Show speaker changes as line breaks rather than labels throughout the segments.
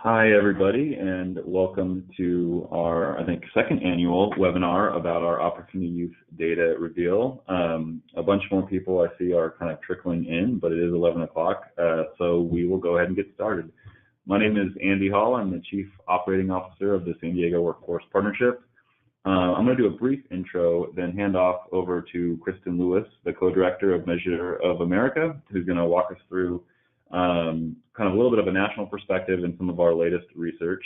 Hi, everybody, and welcome to our, I think, second annual webinar about our Opportunity Youth Data Reveal. A bunch more people I see are kind of trickling in, but it is 11 o'clock, so we will go ahead and get started. My name is Andy Hall. I'm the Chief Operating Officer of the San Diego Workforce Partnership. I'm going to do a brief intro, then hand off over to Kristen Lewis, the Co-Director of Measure of America, who's going to walk us through kind of a little bit of a national perspective in some of our latest research.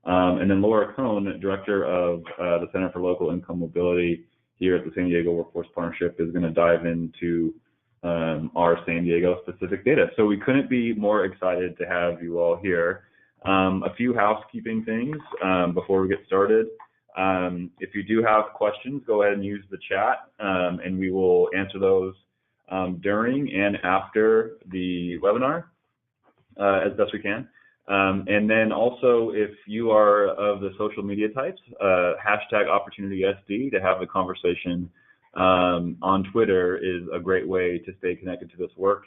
And then Laura Cohn, Director of the Center for Local Income Mobility here at the San Diego Workforce Partnership, is going to dive into our San Diego specific data. So we couldn't be more excited to have you all here. A few housekeeping things before we get started. If you do have questions, go ahead and use the chat, and we will answer those during and after the webinar as best we can. And then also, if you are of the social media types, hashtag OpportunitySD to have the conversation on Twitter is a great way to stay connected to this work.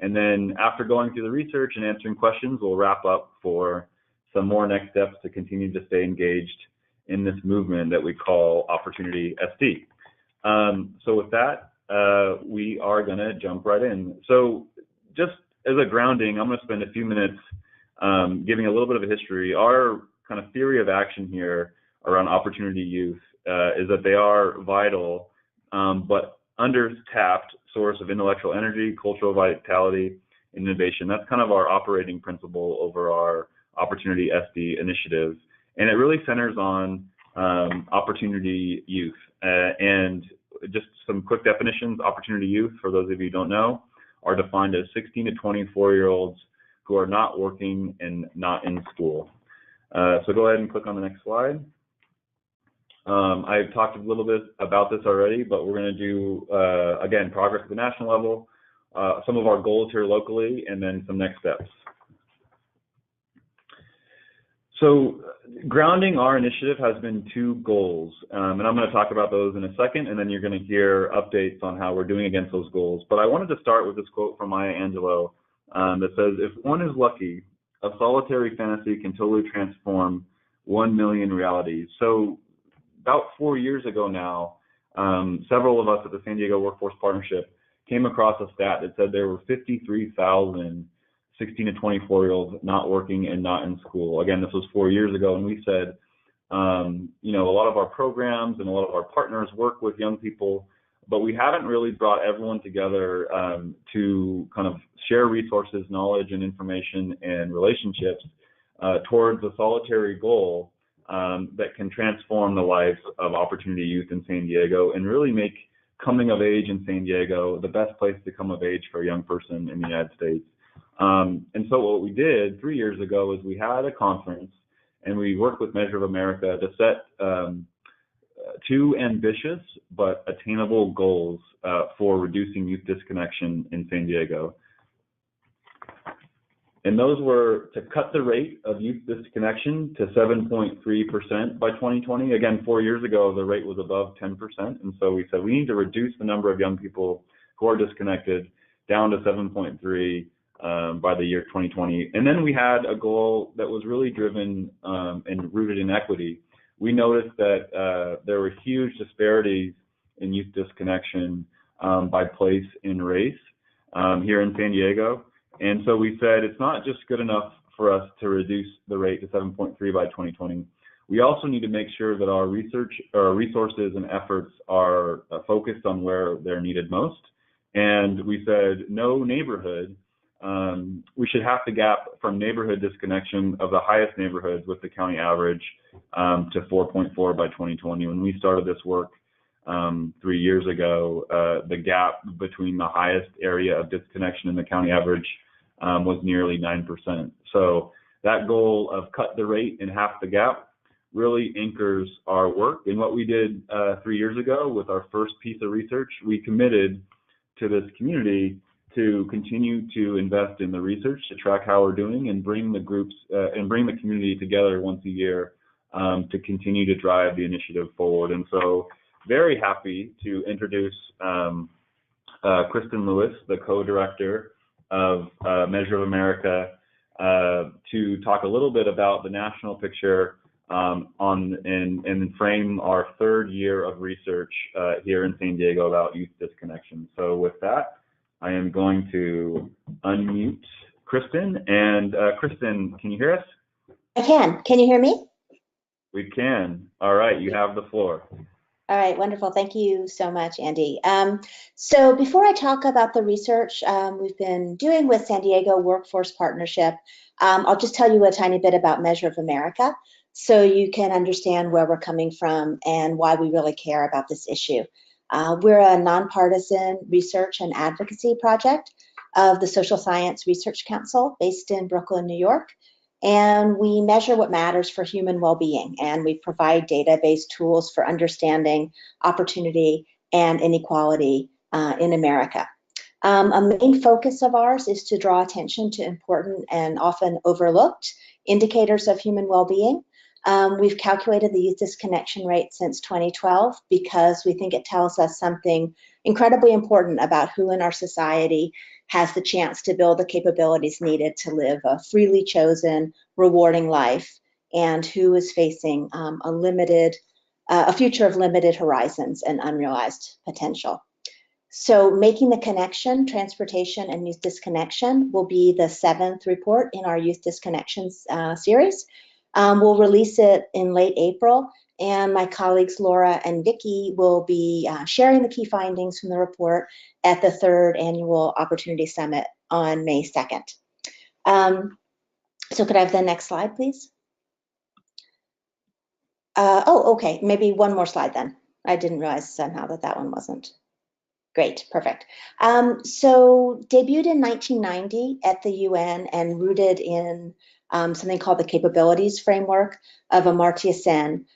And then after going through the research and answering questions, we'll wrap up for some more next steps to continue to stay engaged in this movement that we call Opportunity SD. So with that, we are going to jump right in. So just as a grounding, I'm going to spend a few minutes giving a little bit of a history. Our kind of theory of action here around Opportunity Youth is that they are vital but under-tapped source of intellectual energy, cultural vitality, and innovation. That's kind of our operating principle over our Opportunity SD initiative. And it really centers on Opportunity Youth. And just some quick definitions. Opportunity Youth, for those of you who don't know, are defined as 16 to 24-year-olds who are not working and not in school. So go ahead and click on the next slide. I've talked a little bit about this already, but we're going to do, again, progress at the national level, some of our goals here locally, and then some next steps. So grounding our initiative has been two goals, and I'm going to talk about those in a second, and then you're going to hear updates on how we're doing against those goals. But I wanted to start with this quote from Maya Angelou that says, "If one is lucky, a solitary fantasy can totally transform 1 million realities." So about 4 years ago now, several of us at the San Diego Workforce Partnership came across a stat that said there were 53,000 16 to 24-year-olds not working and not in school. Again, this was 4 years ago, and we said, a lot of our programs and a lot of our partners work with young people, but we haven't really brought everyone together to kind of share resources, knowledge, and information and relationships towards a solitary goal that can transform the lives of Opportunity Youth in San Diego and really make coming of age in San Diego the best place to come of age for a young person in the United States. And so what we did 3 years ago is we had a conference and we worked with Measure of America to set two ambitious but attainable goals for reducing youth disconnection in San Diego. And those were to cut the rate of youth disconnection to 7.3% by 2020. Again, 4 years ago, the rate was above 10%. And so we said we need to reduce the number of young people who are disconnected down to 7.3 by the year 2020. And then we had a goal that was really driven and rooted in equity. We noticed that there were huge disparities in youth disconnection by place and race here in San Diego. And so we said it's not just good enough for us to reduce the rate to 7.3 by 2020. We also need to make sure that our research, our resources and efforts are focused on where they're needed most. And we said no neighborhood. We should half the gap from neighborhood disconnection of the highest neighborhoods with the county average to 4.4 by 2020. When we started this work 3 years ago, the gap between the highest area of disconnection and the county average was nearly 9%. So that goal of cut the rate and half the gap really anchors our work. And what we did 3 years ago with our first piece of research, we committed to this community to continue to invest in the research to track how we're doing and bring the groups and bring the community together once a year to continue to drive the initiative forward. And so very happy to introduce Kristen Lewis, the co-director of Measure of America to talk a little bit about the national picture and frame our third year of research here in San Diego about youth disconnection. So with that, I am going to unmute Kristen. And Kristen, can you hear us?
I can. Can you hear me?
We can. All right, you have the floor.
All right, wonderful. Thank you so much, Andy. So before I talk about the research we've been doing with San Diego Workforce Partnership, I'll just tell you a tiny bit about Measure of America so you can understand where we're coming from and why we really care about this issue. We're a nonpartisan research and advocacy project of the Social Science Research Council based in Brooklyn, New York. And we measure what matters for human well-being, and we provide data-based tools for understanding opportunity and inequality in America. A main focus of ours is to draw attention to important and often overlooked indicators of human well-being. We've calculated the youth disconnection rate since 2012 because we think it tells us something incredibly important about who in our society has the chance to build the capabilities needed to live a freely chosen, rewarding life, and who is facing a future of limited horizons and unrealized potential. So making the connection, transportation, and youth disconnection will be the 7th report in our youth disconnections series. We'll release it in late April, and my colleagues Laura and Vicki will be sharing the key findings from the report at the 3rd Annual Opportunity Summit on May 2nd. So could I have the next slide, please? Okay, maybe one more slide then. I didn't realize somehow that one wasn't. Great, perfect. So debuted in 1990 at the UN and rooted in something called the Capabilities Framework of Amartya Sen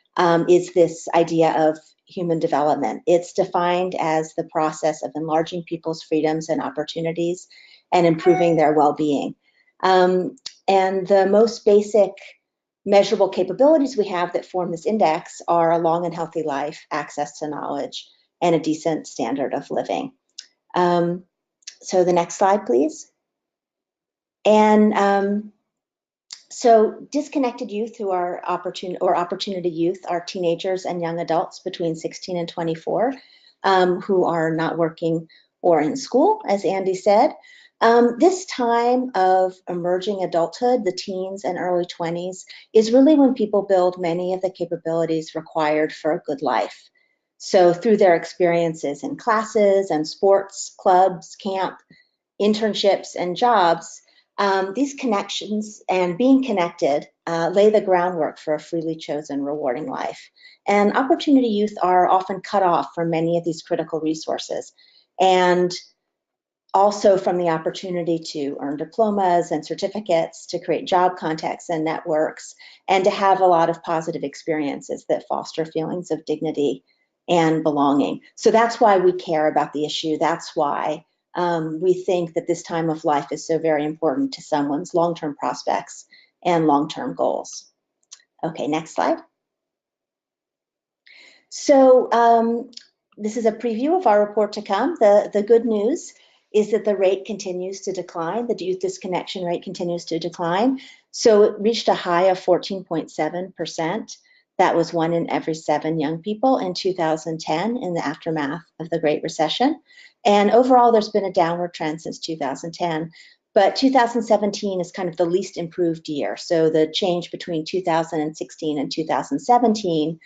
is this idea of human development. It's defined as the process of enlarging people's freedoms and opportunities and improving their well-being. And the most basic measurable capabilities we have that form this index are a long and healthy life, access to knowledge, and a decent standard of living. So the next slide, please. And so disconnected youth who are opportunity youth are teenagers and young adults between 16 and 24 who are not working or in school, as Andy said. This time of emerging adulthood, the teens and early 20s, is really when people build many of the capabilities required for a good life. So through their experiences in classes and sports, clubs, camp, internships, and jobs, these connections and being connected lay the groundwork for a freely chosen, rewarding life. And opportunity youth are often cut off from many of these critical resources, and also from the opportunity to earn diplomas and certificates, to create job contacts and networks, and to have a lot of positive experiences that foster feelings of dignity and belonging. So that's why we care about the issue. That's why we think that this time of life is so very important to someone's long-term prospects and long-term goals. Okay, next slide. So this is a preview of our report to come. The good news is that the rate continues to decline. The youth disconnection rate continues to decline. So it reached a high of 14.7%. That was 1 in every 7 young people in 2010 in the aftermath of the Great Recession. And overall, there's been a downward trend since 2010. But 2017 is kind of the least improved year. So the change between 2016 and 2017,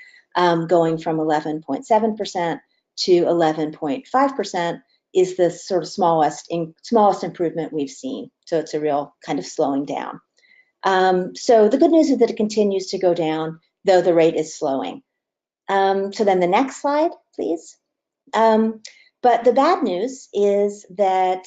going from 11.7% to 11.5%, is the sort of smallest improvement we've seen. So it's a real kind of slowing down. So the good news is that it continues to go down, though the rate is slowing. So then the next slide, please. But the bad news is that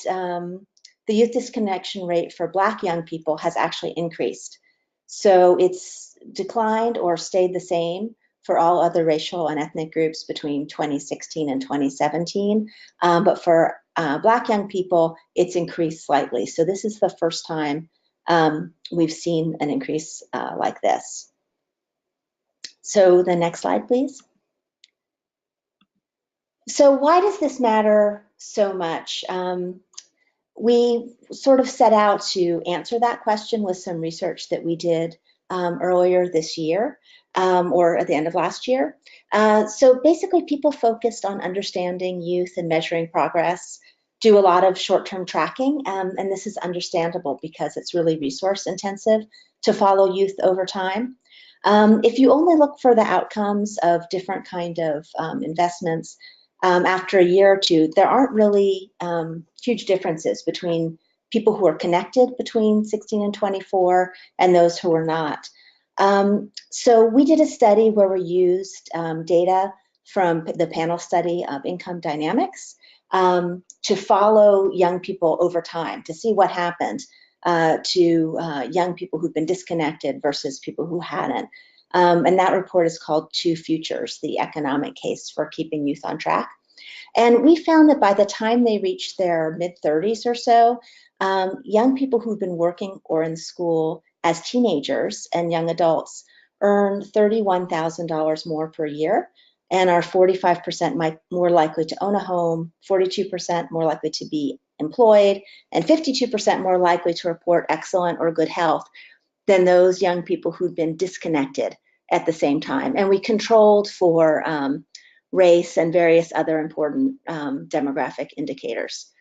the youth disconnection rate for Black young people has actually increased. So it's declined or stayed the same for all other racial and ethnic groups between 2016 and 2017. But for Black young people, it's increased slightly. So this is the first time we've seen an increase like this. So the next slide, please. So why does this matter so much? we sort of set out to answer that question with some research that we did earlier this year, or at the end of last year. So basically, people focused on understanding youth and measuring progress, do a lot of short-term tracking, and this is understandable because it's really resource intensive to follow youth over time. If you only look for the outcomes of different kind of investments, after a year or two, there aren't really huge differences between people who are connected between 16 and 24 and those who are not. So we did a study where we used data from the panel study of income dynamics to follow young people over time, to see what happened to young people who've been disconnected versus people who hadn't. And that report is called Two Futures, the economic case for keeping youth on track. And we found that by the time they reached their mid-30s or so, young people who've been working or in school as teenagers and young adults earn $31,000 more per year and are 45% more likely to own a home, 42% more likely to be employed, and 52% more likely to report excellent or good health than those young people who've been disconnected at the same time. And we controlled for race and various other important demographic indicators.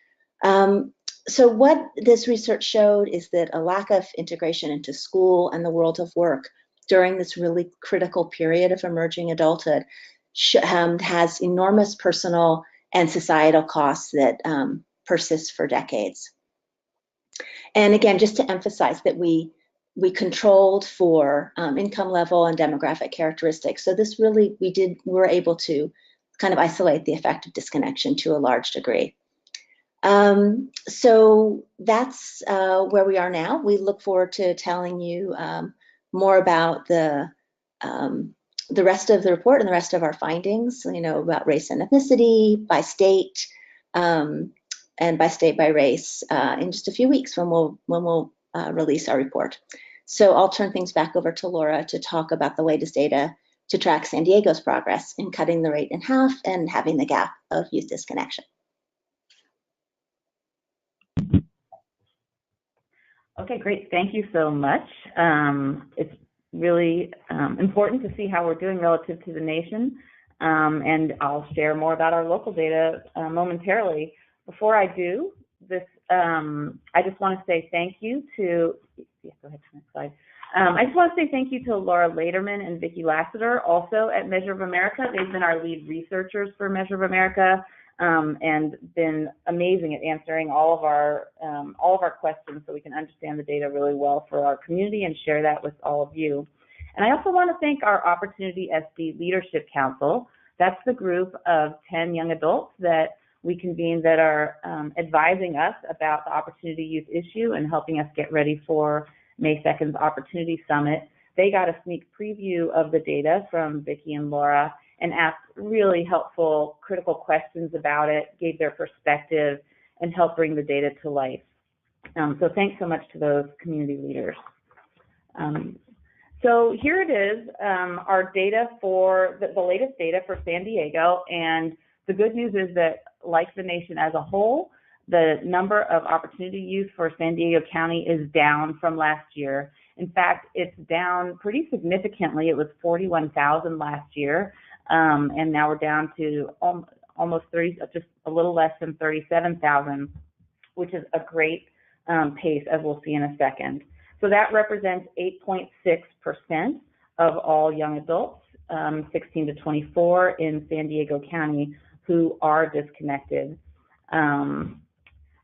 So what this research showed is that a lack of integration into school and the world of work during this really critical period of emerging adulthood has enormous personal and societal costs that persist for decades. And again, just to emphasize that we controlled for income level and demographic characteristics. So this really, we were able to kind of isolate the effect of disconnection to a large degree. So that's where we are now. We look forward to telling you more about the rest of the report and the rest of our findings, about race and ethnicity by state, and by state by race in just a few weeks when we'll release our report. So I'll turn things back over to Laura to talk about the latest data to track San Diego's progress in cutting the rate in half and having the gap of youth disconnection.
Okay, great. Thank you so much. It's really important to see how we're doing relative to the nation, and I'll share more about our local data momentarily. Before I do this, I just want to say thank you to, go ahead to the next slide. I just want to say thank you to Laura Lederman and Vicki Lassiter, also at Measure of America. They've been our lead researchers for Measure of America, and been amazing at answering all of our questions so we can understand the data really well for our community and share that with all of you. And I also want to thank our Opportunity SD Leadership Council. That's the group of 10 young adults that we convened that are advising us about the Opportunity Youth issue and helping us get ready for May 2nd's Opportunity Summit. They got a sneak preview of the data from Vicki and Laura and asked really helpful, critical questions about it, gave their perspective, and helped bring the data to life. So thanks so much to those community leaders. So here it is, our data for the latest data for San Diego, and the good news is that, like the nation as a whole, the number of opportunity youth for San Diego County is down from last year. In fact, it's down pretty significantly. It was 41,000 last year, and now we're down to almost 30, just a little less than 37,000, which is a great pace, as we'll see in a second. So that represents 8.6% of all young adults, 16 to 24 in San Diego County, who are disconnected.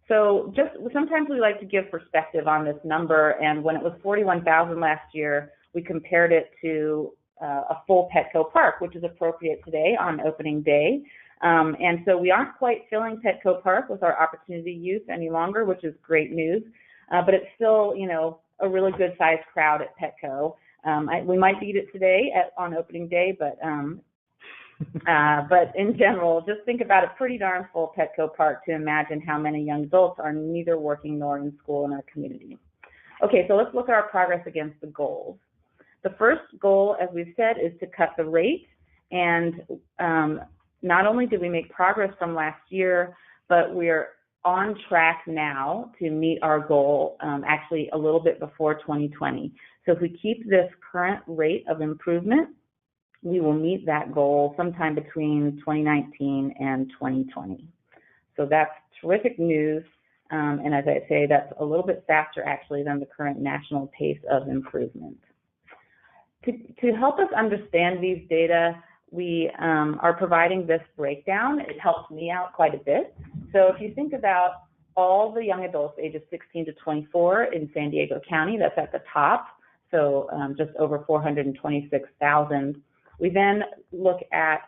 So just sometimes we like to give perspective on this number, and when it was 41,000 last year, we compared it to a full Petco Park, which is appropriate today on opening day. And so we aren't quite filling Petco Park with our opportunity youth any longer, which is great news, but it's still, a really good sized crowd at Petco. We might beat it today on opening day, but in general, just think about a pretty darn full Petco Park to imagine how many young adults are neither working nor in school in our community. Okay, so let's look at our progress against the goals. The first goal, as we've said, is to cut the rate. And not only did we make progress from last year, but we're on track now to meet our goal actually a little bit before 2020. So if we keep this current rate of improvement, we will meet that goal sometime between 2019 and 2020. So that's terrific news. And as I say, that's a little bit faster actually than the current national pace of improvement. To help us understand these data, we are providing this breakdown. It helps me out quite a bit. So if you think about all the young adults ages 16 to 24 in San Diego County, that's at the top, so just over 426,000. We then look at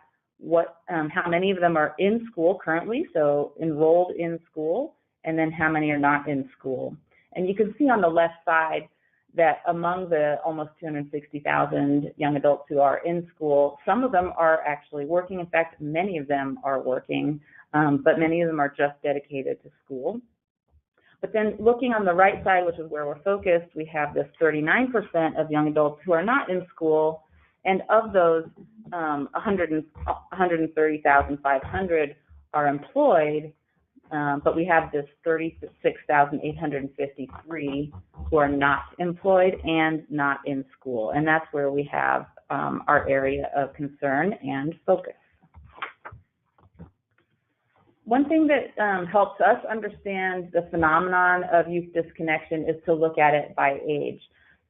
how many of them are in school currently, so enrolled in school, and then how many are not in school. And you can see on the left side that among the almost 260,000 young adults who are in school, some of them are actually working. In fact, many of them are working, but many of them are just dedicated to school. But then looking on the right side, which is where we're focused, we have this 39% of young adults who are not in school, and of those, 130,500 are employed, but we have this 36,853 who are not employed and not in school, and that's where we have our area of concern and focus. One thing that helps us understand the phenomenon of youth disconnection is to look at it by age.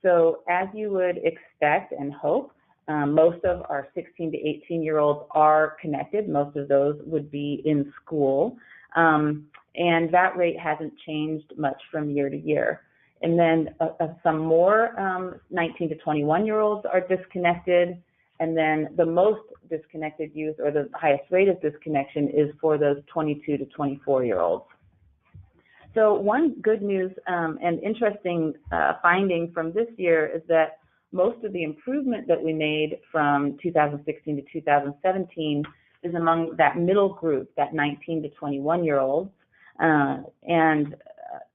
So as you would expect and hope, most of our 16 to 18-year-olds are connected. Most of those would be in school. And that rate hasn't changed much from year to year. And then some more 19 to 21-year-olds are disconnected. And then the most disconnected youth, or the highest rate of disconnection, is for those 22 to 24-year-olds. So one good news and interesting finding from this year is that most of the improvement that we made from 2016 to 2017 is among that middle group, that 19 to 21-year-olds.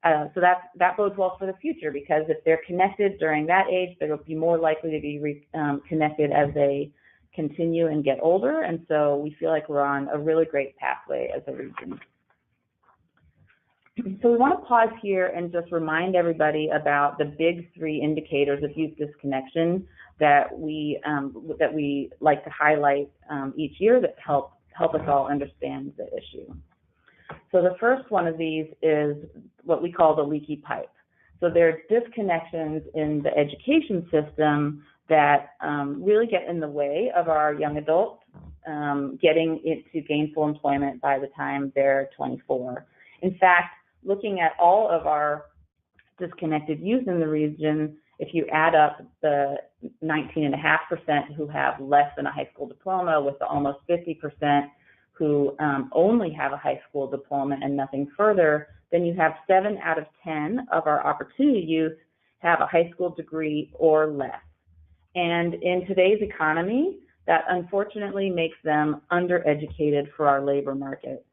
So that bodes well for the future, because if they're connected during that age, they'll be more likely to be connected as they continue and get older. And so we feel like we're on a really great pathway as a region. So we want to pause here and just remind everybody about the big three indicators of youth disconnection that we like to highlight each year that help us all understand the issue. So the first one of these is what we call the leaky pipe. So there are disconnections in the education system that really get in the way of our young adults getting into gainful employment by the time they're 24. In fact, looking at all of our disconnected youth in the region, if you add up the 19.5% who have less than a high school diploma with the almost 50% who only have a high school diploma and nothing further, then you have 7 out of 10 of our opportunity youth have a high school degree or less. And in today's economy, that unfortunately makes them undereducated for our labor market.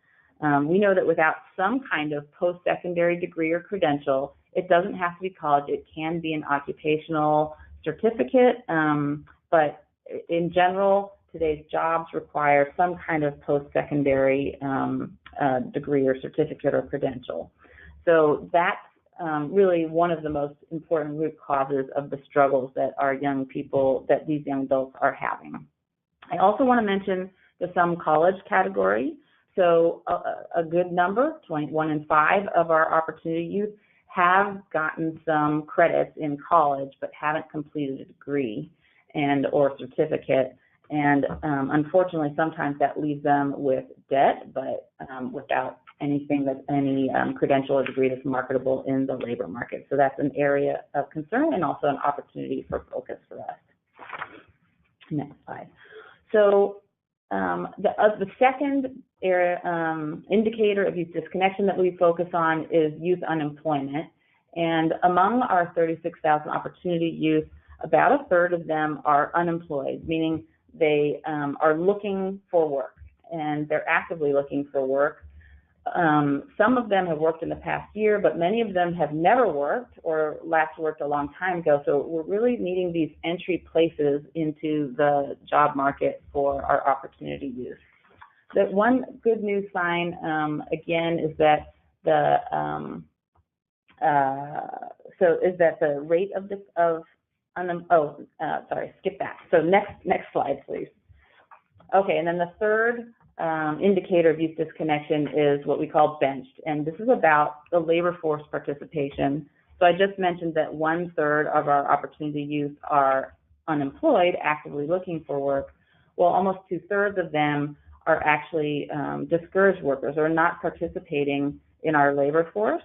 We know that without some kind of post-secondary degree or credential, it doesn't have to be college, it can be an occupational certificate, but in general, today's jobs require some kind of post-secondary degree or certificate or credential. So that's really one of the most important root causes of the struggles that our young people, that these young adults are having. I also want to mention the some college category. So a good number, 1 in 5 of our opportunity youth have gotten some credits in college but haven't completed a degree and or certificate. And unfortunately, sometimes that leaves them with debt, but without anything that's any credential or degree that's marketable in the labor market. So that's an area of concern and also an opportunity for focus for us. Next slide. So the second area, indicator of youth disconnection that we focus on is youth unemployment. And among our 36,000 opportunity youth, about a third of them are unemployed, meaning they are looking for work, and they're actively looking for work. Some of them have worked in the past year, but many of them have never worked or last worked a long time ago. So we're really needing these entry places into the job market for our opportunity youth. The one good news sign, again, is that so is that the rate of sorry, skip that. So next slide, please. Okay, and then the third indicator of youth disconnection is what we call benched, and this is about the labor force participation. So I just mentioned that 1/3 of our opportunity youth are unemployed, actively looking for work. Well, almost 2/3 of them are actually discouraged workers or not participating in our labor force.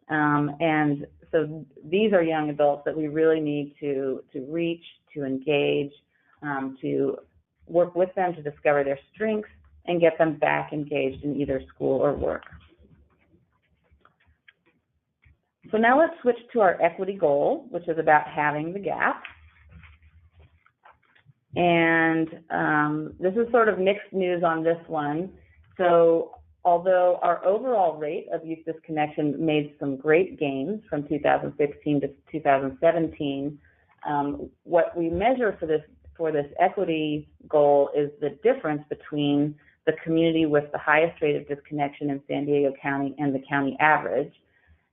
And so these are young adults that we really need to reach, to engage, to work with them to discover their strengths and get them back engaged in either school or work. So now let's switch to our equity goal, which is about halving the gap. And this is sort of mixed news on this one. So although our overall rate of youth disconnection made some great gains from 2016 to 2017, what we measure for this equity goal is the difference between the community with the highest rate of disconnection in San Diego County and the county average.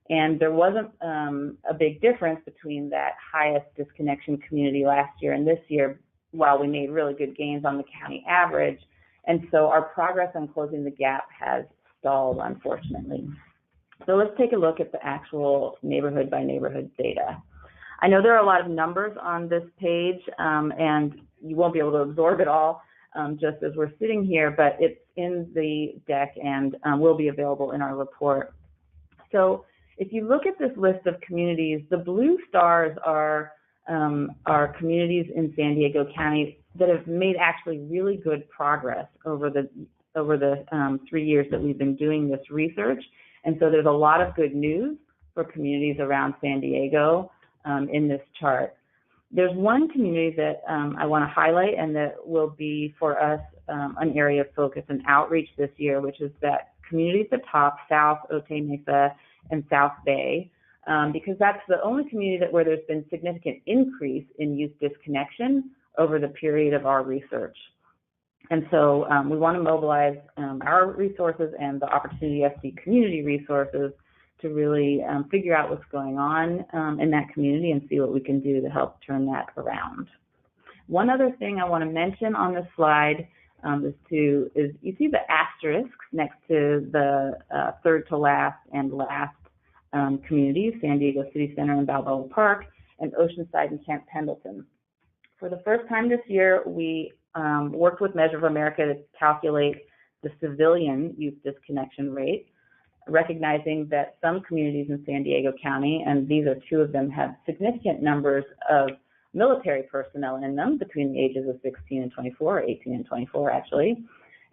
And there wasn't a big difference between that highest disconnection community last year and this year, while we made really good gains on the county average. And so our progress on closing the gap has stalled, unfortunately. So let's take a look at the actual neighborhood by neighborhood data. I know there are a lot of numbers on this page, and you won't be able to absorb it all just as we're sitting here, but it's in the deck and will be available in our report. So if you look at this list of communities, the blue stars are communities in San Diego County that have made actually really good progress over the 3 years that we've been doing this research. And so there's a lot of good news for communities around San Diego in this chart. There's one community that I want to highlight and that will be for us an area of focus and outreach this year, which is that community at the top, South Otay Mesa and South Bay, because that's the only community where there's been significant increase in youth disconnection over the period of our research. And so we want to mobilize our resources and the Opportunity SD community resources to really figure out what's going on in that community and see what we can do to help turn that around. One other thing I want to mention on this slide is you see the asterisks next to the third to last and last communities, San Diego City Center and Balboa Park, and Oceanside and Camp Pendleton. For the first time this year, we worked with Measure of America to calculate the civilian youth disconnection rate, recognizing that some communities in San Diego County, and these are two of them, have significant numbers of military personnel in them between the ages of 16 and 24, or 18 and 24 actually.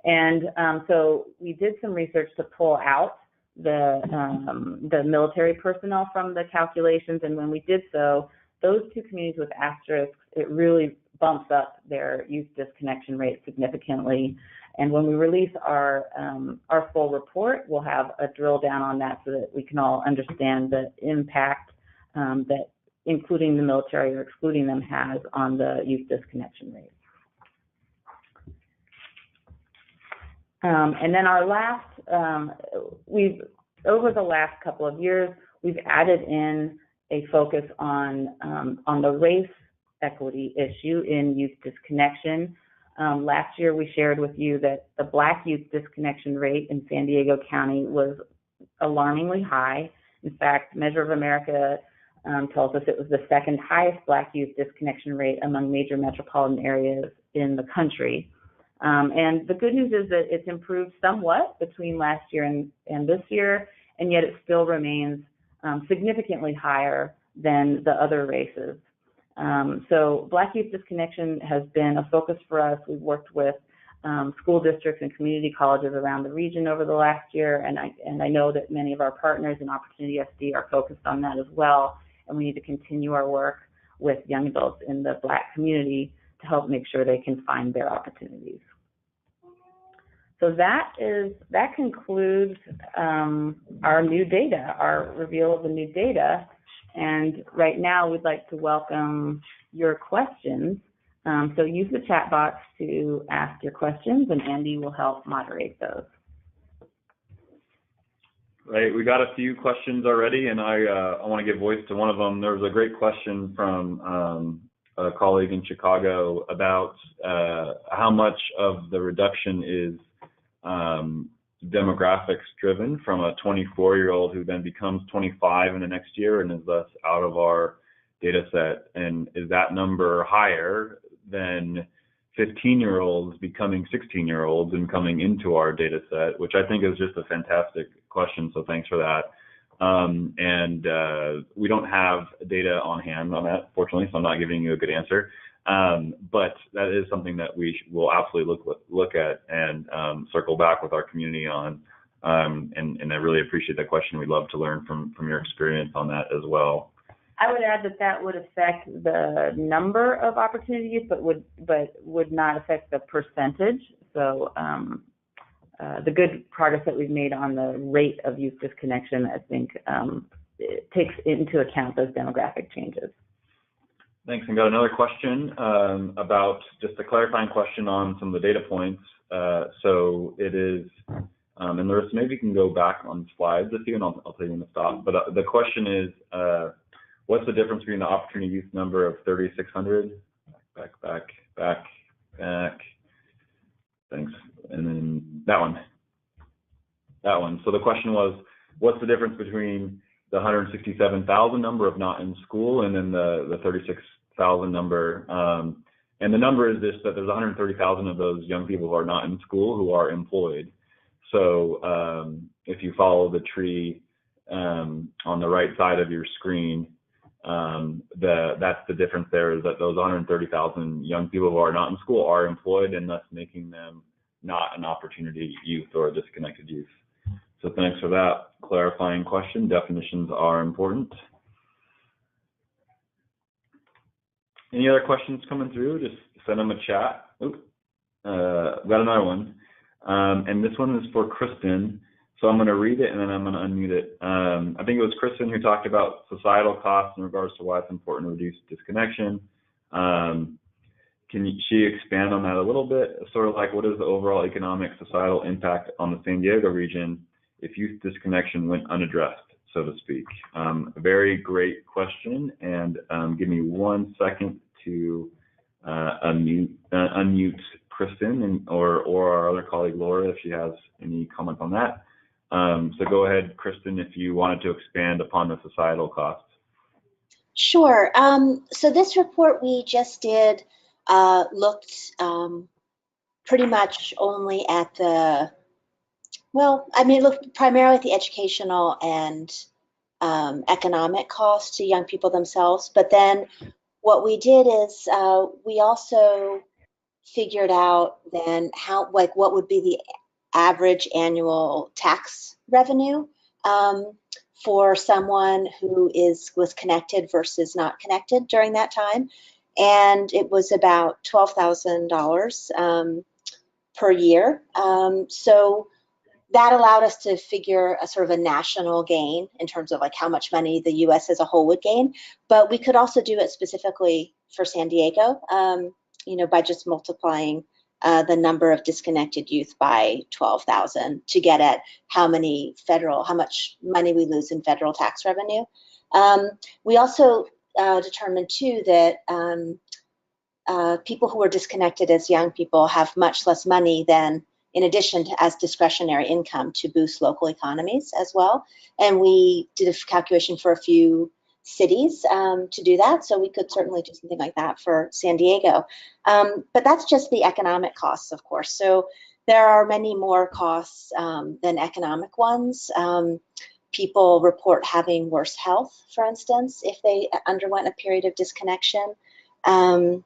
And so we did some research to pull out the military personnel from the calculations, and when we did so, those two communities with asterisks, it really bumps up their youth disconnection rate significantly. And when we release our full report, we'll have a drill down on that so that we can all understand the impact that including the military or excluding them has on the youth disconnection rate. And then our last, over the last couple of years, we've added in a focus on the race equity issue in youth disconnection. Last year, we shared with you that the Black youth disconnection rate in San Diego County was alarmingly high. In fact, Measure of America tells us it was the second highest Black youth disconnection rate among major metropolitan areas in the country. And the good news is that it's improved somewhat between last year and this year, and yet it still remains significantly higher than the other races. So Black youth disconnection has been a focus for us. We've worked with school districts and community colleges around the region over the last year, and I know that many of our partners in Opportunity SD are focused on that as well, and we need to continue our work with young adults in the Black community to help make sure they can find their opportunities. So that concludes our new data, our reveal of the new data. And right now we'd like to welcome your questions. So use the chat box to ask your questions, and Andy will help moderate those.
Right, we got a few questions already, and I want to give voice to one of them. There was a great question from a colleague in Chicago about how much of the reduction is demographics driven from a 24-year-old who then becomes 25 in the next year and is thus out of our data set, and is that number higher than 15-year-olds becoming 16-year-olds and coming into our data set, which I think is just a fantastic question, so thanks for that. We don't have data on hand on that, fortunately, so I'm not giving you a good answer. But that is something that we will absolutely look at and circle back with our community on. And I really appreciate that question. We'd love to learn from your experience on that as well.
I would add that would affect the number of opportunities, but would not affect the percentage. So the good progress that we've made on the rate of youth disconnection, I think, it takes into account those demographic changes.
Thanks. And got another question about just a clarifying question on some of the data points. So it is, and Larissa, maybe you can go back on slides if you, and I'll tell you when to stop. But the question is, what's the difference between the opportunity youth number of 3,600? Back. Thanks. And then that one. So the question was, what's the difference between the 167,000 number of not in school and then the 36,000 number? And the number is this, that there's 130,000 of those young people who are not in school who are employed. So if you follow the tree on the right side of your screen, that's the difference there, is that those 130,000 young people who are not in school are employed, and thus making them not an opportunity youth or a disconnected youth. So thanks for that clarifying question. Definitions are important. Any other questions coming through? Just send them a chat. Got another one. And this one is for Kristen. So I'm going to read it and then I'm going to unmute it. I think it was Kristen who talked about societal costs in regards to why it's important to reduce disconnection. Can she expand on that a little bit? Sort of like, what is the overall economic societal impact on the San Diego region if youth disconnection went unaddressed, so to speak? A very great question, and give me 1 second to unmute Kristen or our other colleague Laura if she has any comment on that. So go ahead, Kristen, if you wanted to expand upon the societal costs.
Sure. So this report we just did looked pretty much only at the, well, I mean, it looked primarily at the educational and economic costs to young people themselves. But then what we did is we also figured out then how, like, what would be the average annual tax revenue for someone who was connected versus not connected during that time. And it was about $12,000 per year. So that allowed us to figure a sort of a national gain in terms of like how much money the US as a whole would gain. But we could also do it specifically for San Diego, you know, by just multiplying the number of disconnected youth by 12,000 to get at how much money we lose in federal tax revenue. We also determined too that people who are disconnected as young people have much less money than, in addition to as discretionary income, to boost local economies as well. And we did a calculation for a few cities to do that, so we could certainly do something like that for San Diego. But that's just the economic costs, of course. So there are many more costs than economic ones. People report having worse health, for instance, if they underwent a period of disconnection. And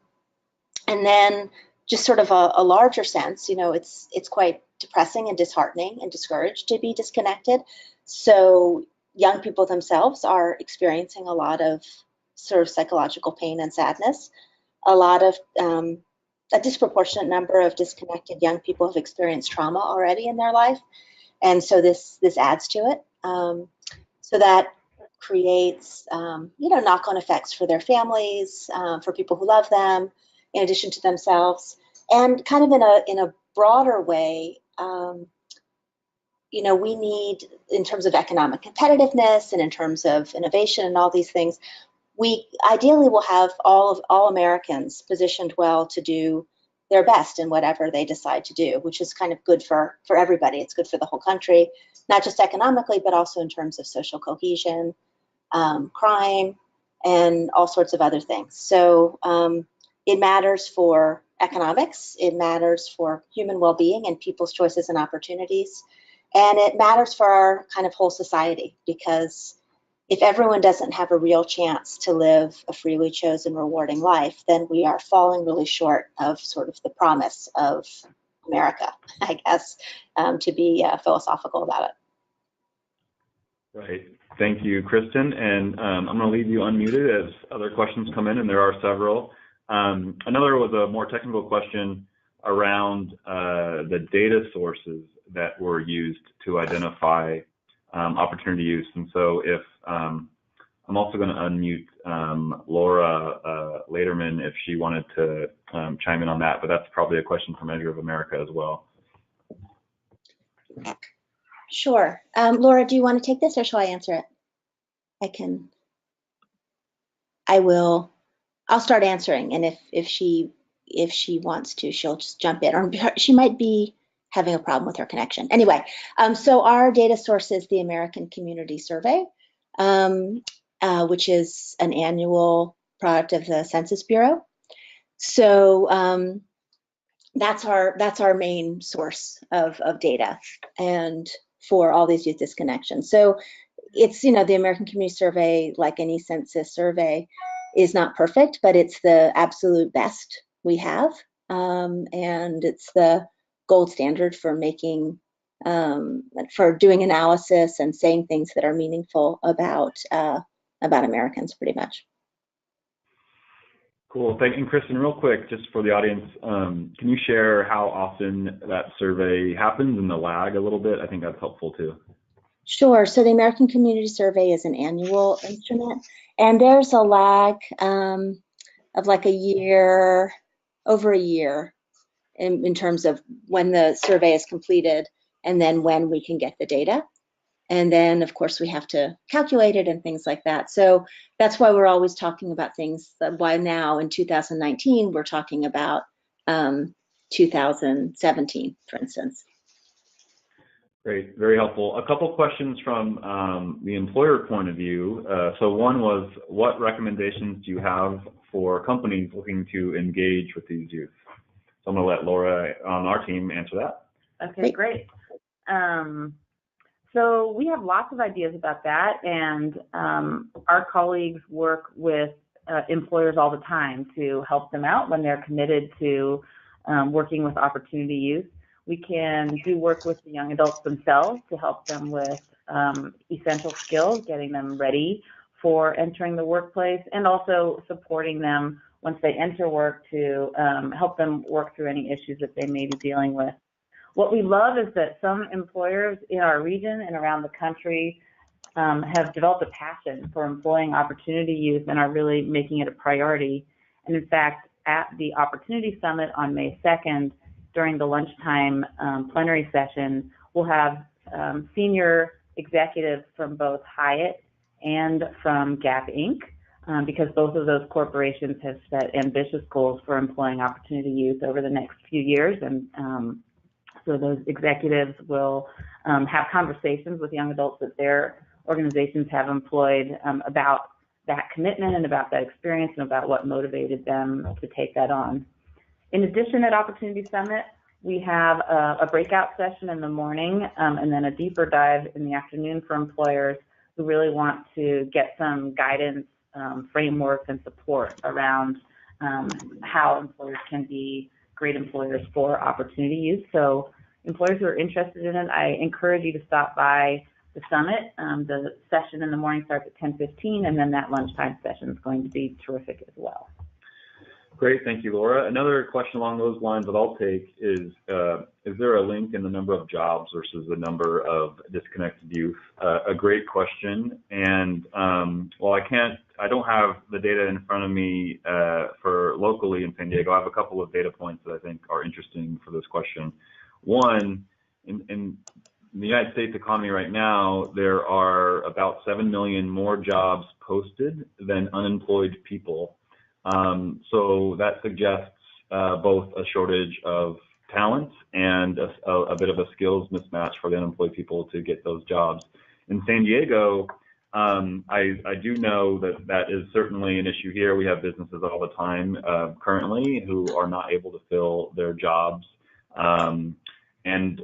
then just sort of a larger sense, you know, it's quite depressing and disheartening and discouraged to be disconnected. So young people themselves are experiencing a lot of sort of psychological pain and sadness. A disproportionate number of disconnected young people have experienced trauma already in their life. And so this adds to it. So that creates, you know, knock-on effects for their families, for people who love them, in addition to themselves. And kind of in a broader way, we need, in terms of economic competitiveness and in terms of innovation and all these things, we ideally will have all Americans positioned well to do their best in whatever they decide to do, which is kind of good for everybody. It's good for the whole country, not just economically, but also in terms of social cohesion, crime, and all sorts of other things. So it matters for economics, it matters for human well-being and people's choices and opportunities, and it matters for our kind of whole society, because if everyone doesn't have a real chance to live a freely chosen, rewarding life, then we are falling really short of sort of the promise of America, I guess, to be philosophical about it.
Right. Thank you, Kristen. And I'm going to leave you unmuted as other questions come in, and there are several. Another was a more technical question around the data sources that were used to identify opportunity use. And so if I'm also going to unmute Laura Laterman if she wanted to chime in on that, but that's probably a question for Measure of America as well.
Sure. Laura, do you want to take this or shall I answer it? I'll start answering, and if she wants to, she'll just jump in, or she might be having a problem with her connection. Anyway, so our data source is the American Community Survey, which is an annual product of the Census Bureau. So that's our main source of data and for all these youth disconnections. So it's, the American Community Survey, like any census survey, is not perfect, but it's the absolute best we have, and it's the gold standard for doing analysis and saying things that are meaningful about Americans, pretty much.
Cool. Thank you, Kristen. Real quick, just for the audience, can you share how often that survey happens and the lag a little bit? I think that's helpful too.
Sure. So the American Community Survey is an annual instrument, and there's a lag of like over a year in terms of when the survey is completed and then when we can get the data. And then, of course, we have to calculate it and things like that. So that's why we're always talking about things. Why now in 2019, we're talking about 2017, for instance.
Great, very helpful. A couple questions from the employer point of view. So one was, what recommendations do you have for companies looking to engage with these youth? So I'm going to let Laura on our team answer that.
Okay, great. So we have lots of ideas about that, and our colleagues work with employers all the time to help them out when they're committed to working with opportunity youth. We can do work with the young adults themselves to help them with essential skills, getting them ready for entering the workplace, and also supporting them once they enter work to help them work through any issues that they may be dealing with. What we love is that some employers in our region and around the country have developed a passion for employing opportunity youth and are really making it a priority. And in fact, at the Opportunity Summit on May 2nd, during the lunchtime plenary session, we'll have senior executives from both Hyatt and from Gap Inc., because both of those corporations have set ambitious goals for employing opportunity youth over the next few years. And so those executives will have conversations with young adults that their organizations have employed about that commitment and about that experience and about what motivated them to take that on. In addition, at Opportunity Summit, we have a breakout session in the morning and then a deeper dive in the afternoon for employers who really want to get some guidance, framework, and support around how employers can be great employers for opportunity youth. So employers who are interested in it, I encourage you to stop by the summit. The session in the morning starts at 10:15, and then that lunchtime session is going to be terrific as well.
Great, thank you, Laura. Another question along those lines that I'll take is there a link in the number of jobs versus the number of disconnected youth? A great question. And while I don't have the data in front of me for locally in San Diego, I have a couple of data points that I think are interesting for this question. One, in the United States economy right now, there are about 7 million more jobs posted than unemployed people. So that suggests both a shortage of talent and a bit of a skills mismatch for the unemployed people to get those jobs. In San Diego, I do know that that is certainly an issue here. We have businesses all the time currently who are not able to fill their jobs. And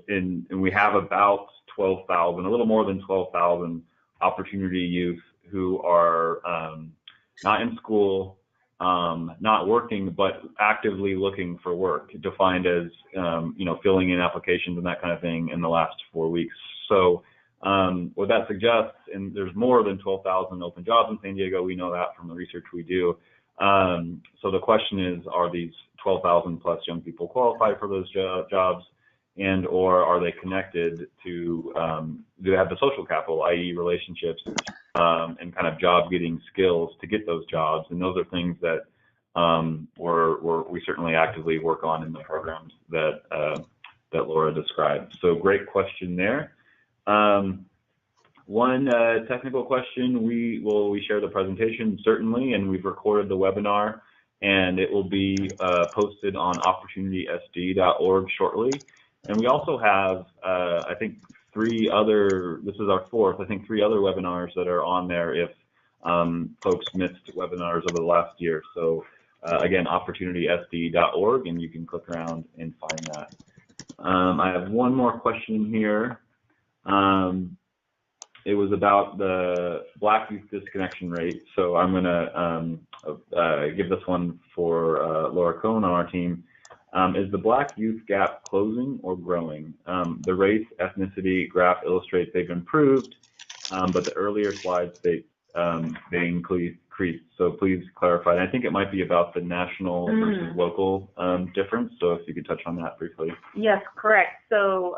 we have about 12,000, a little more than 12,000 opportunity youth who are not in school, not working, but actively looking for work, defined as filling in applications and that kind of thing in the last 4 weeks. So what that suggests, and there's more than 12,000 open jobs in San Diego. We know that from the research we do. So the question is, are these 12,000 plus young people qualified for those jobs, and or are they connected to, do they have the social capital, i.e. relationships and kind of job getting skills to get those jobs? And those are things that we certainly actively work on in the programs that Laura described. So great question there. One technical question, we share the presentation certainly, and we've recorded the webinar, and it will be posted on opportunitysd.org shortly. And we also have, I think, this is our fourth, I think 3 other webinars that are on there if folks missed webinars over the last year. So again, opportunitysd.org, and you can click around and find that. I have one more question here. It was about the Black youth disconnection rate. So I'm going to give this one for Laura Cohn on our team. Is the Black youth gap closing or growing? The race ethnicity graph illustrates they've improved, but the earlier slides state they increased. So please clarify. And I think it might be about the national versus local difference. So if you could touch on that briefly.
Yes, correct. So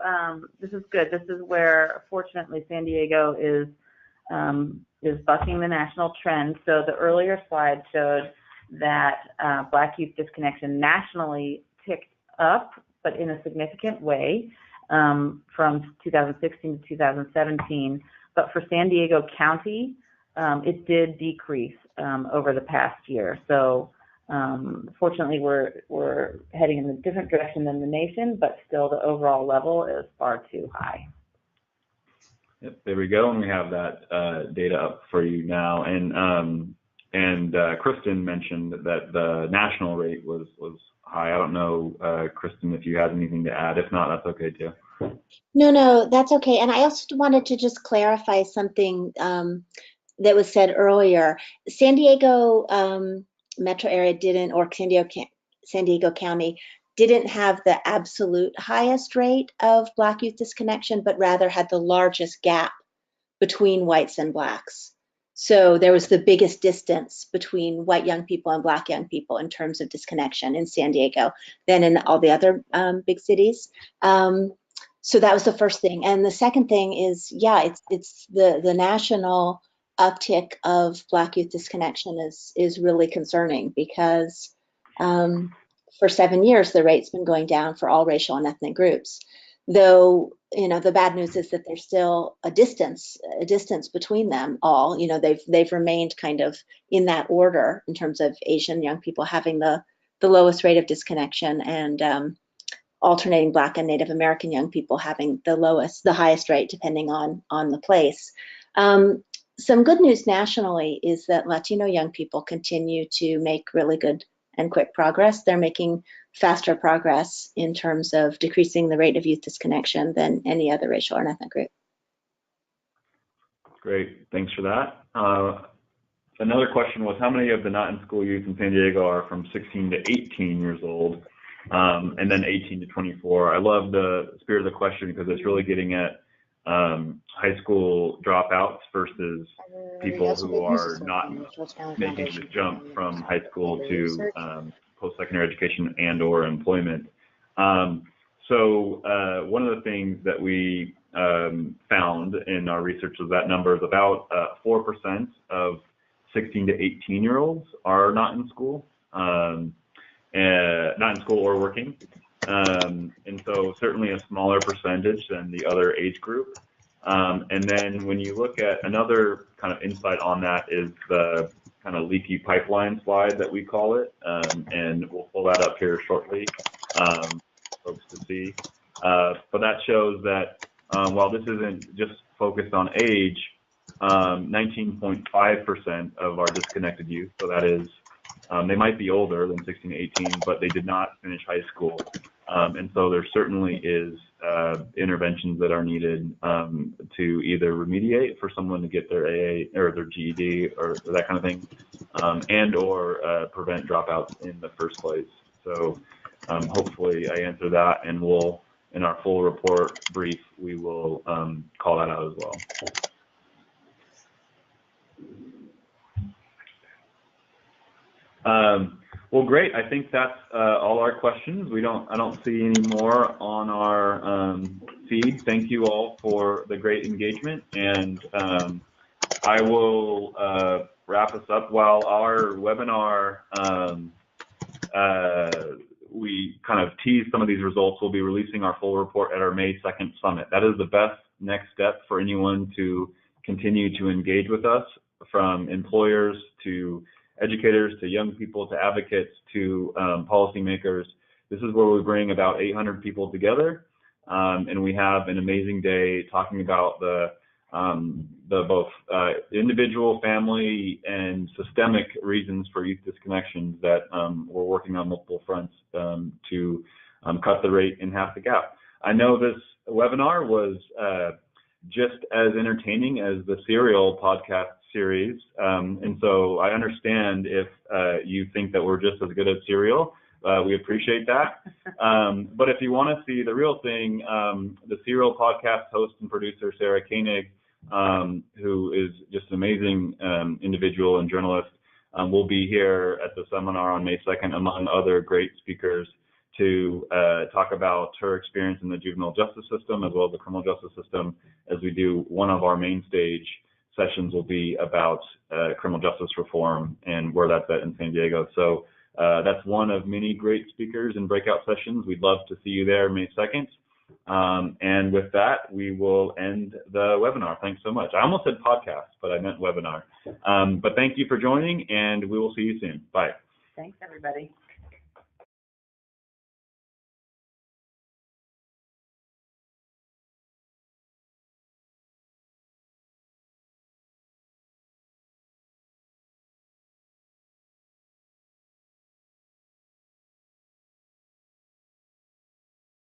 this is good. This is where, fortunately, San Diego is bucking the national trend. So the earlier slide showed that Black youth disconnection nationally ticked up, but in a significant way from 2016 to 2017. But for San Diego County, it did decrease over the past year. So fortunately, we're heading in a different direction than the nation, but still the overall level is far too high.
Yep, there we go, and we have that data up for you now. And Kristen mentioned that the national rate was high. I don't know, Kristen, if you had anything to add. If not, that's okay too.
No, that's okay. And I also wanted to just clarify something that was said earlier. San Diego metro area didn't, or San Diego County didn't have the absolute highest rate of Black youth disconnection, but rather had the largest gap between whites and Blacks. So there was the biggest distance between white young people and Black young people in terms of disconnection in San Diego than in all the other big cities. So that was the first thing. And the second thing is, yeah, it's the national uptick of Black youth disconnection is really concerning, because for 7 years the rate's been going down for all racial and ethnic groups. Though, the bad news is that there's still a distance between them all. They've remained kind of in that order in terms of Asian young people having the lowest rate of disconnection, and alternating Black and Native American young people having the highest rate, depending on the place. Some good news nationally is that Latino young people continue to make really good and quick progress. They're making faster progress in terms of decreasing the rate of youth disconnection than any other racial or ethnic group.
Great, thanks for that. Another question was, how many of the not in school youth in San Diego are from 16 to 18 years old, and then 18 to 24? I love the spirit of the question, because it's really getting at high school dropouts versus people who are not making the jump from high school to post-secondary education and or employment. So one of the things that we found in our research was that number is about 4% of 16 to 18-year-olds are not in school or working. And so certainly a smaller percentage than the other age group. And then when you look at another kind of insight on that is the kind of leaky pipeline slide that we call it, and we'll pull that up here shortly, folks to see. But that shows that while this isn't just focused on age, 19.5% of our disconnected youth, so that is, they might be older than 16 to 18, but they did not finish high school. And so there certainly is interventions that are needed to either remediate for someone to get their AA or their GED or that kind of thing, and or prevent dropouts in the first place. So hopefully I answer that, and we'll, in our full report brief, we will call that out as well. Well, great. I think that's all our questions. I don't see any more on our feed. Thank you all for the great engagement, and I will wrap us up. While our webinar, we kind of tease some of these results, we'll be releasing our full report at our May 2nd summit. That is the best next step for anyone to continue to engage with us, from employers to educators to young people to advocates to policymakers. This is where we bring about 800 people together, and we have an amazing day talking about the both individual, family, and systemic reasons for youth disconnections that we're working on multiple fronts to cut the rate in half the gap. I know this webinar was just as entertaining as the Serial podcast series, and so I understand if you think that we're just as good at Serial. We appreciate that. But if you want to see the real thing, the Serial podcast host and producer, Sarah Koenig, who is just an amazing individual and journalist, will be here at the seminar on May 2nd, among other great speakers, to talk about her experience in the juvenile justice system as well as the criminal justice system. As we do, one of our main stage sessions will be about criminal justice reform and where that's at in San Diego. So that's one of many great speakers and breakout sessions. We'd love to see you there May 2nd. And with that, we will end the webinar. Thanks so much. I almost said podcast, but I meant webinar. But thank you for joining, and we will see you soon. Bye.
Thanks, everybody.